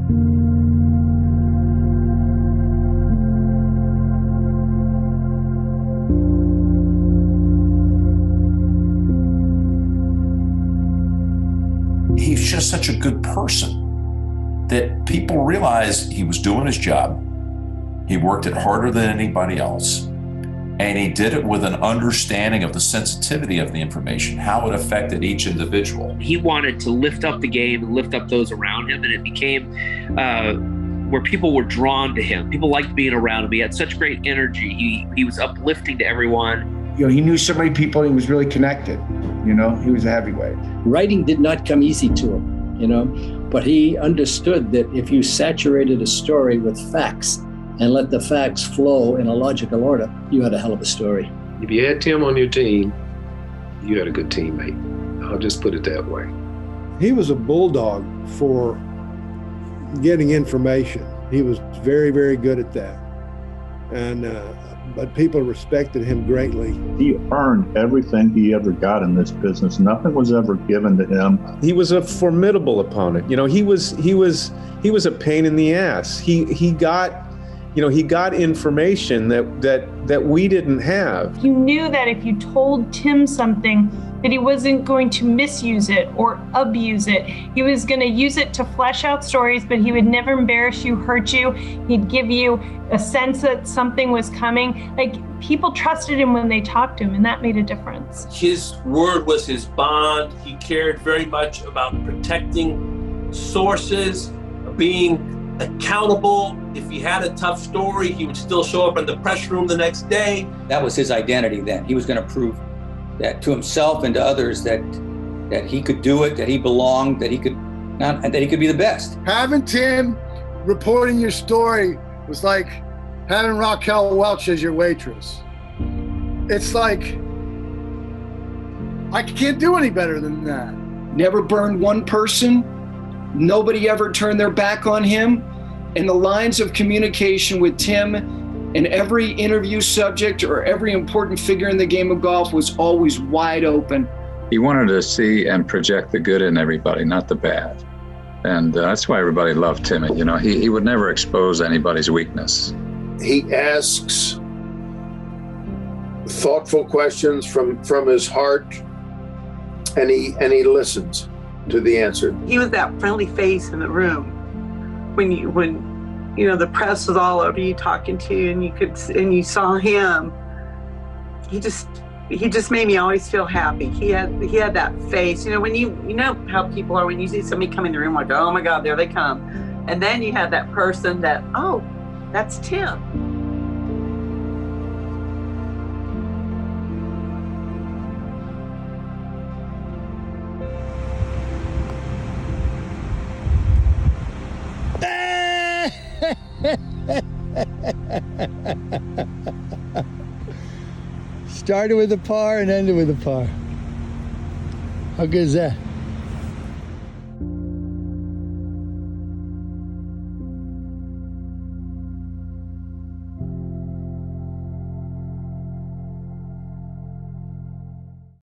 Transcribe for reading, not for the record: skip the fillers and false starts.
He's just such a good person that people realized he was doing his job. He worked it harder than anybody else. And he did it with an understanding of the sensitivity of the information, how it affected each individual. He wanted to lift up the game and lift up those around him, and it became where people were drawn to him. People liked being around him. He had such great energy. He was uplifting to everyone. You know, he knew so many people and he was really connected. You know, he was a heavyweight. Writing did not come easy to him, you know, but he understood that if you saturated a story with facts and let the facts flow in a logical order, you had a hell of a story. If you had Tim on your team, you had a good teammate. I'll just put it that way. He was a bulldog for getting information. He was very, very good at that. And but people respected him greatly. He earned everything he ever got in this business. Nothing was ever given to him. He was a formidable opponent. You know, he was a pain in the ass. He got information that we didn't have. You knew that if you told Tim something, that he wasn't going to misuse it or abuse it. He was going to use it to flesh out stories, but he would never embarrass you, hurt you. He'd give you a sense that something was coming. Like, people trusted him when they talked to him, and that made a difference. His word was his bond. He cared very much about protecting sources, being accountable. If he had a tough story, he would still show up in the press room the next day. That was his identity then. He was going to prove that to himself and to others that he could do it, that he belonged, that he could be the best. Having Tim reporting your story was like having Raquel Welch as your waitress. It's like, I can't do any better than that. Never burned one person. Nobody ever turned their back on him. And the lines of communication with Tim and every interview subject or every important figure in the game of golf was always wide open. He wanted to see and project the good in everybody, not the bad. And that's why everybody loved Timmy. You know, he would never expose anybody's weakness. He asks thoughtful questions from his heart, and he listens to the answer. He was that friendly face in the room when you know, the press was all over you talking to you, and you saw him. He just made me always feel happy. He had that face. You know, when you know how people are when you see somebody come in the room, like, oh my God, there they come. And then you had that person that, oh, that's Tim. Started with a par and ended with a par. How good is that?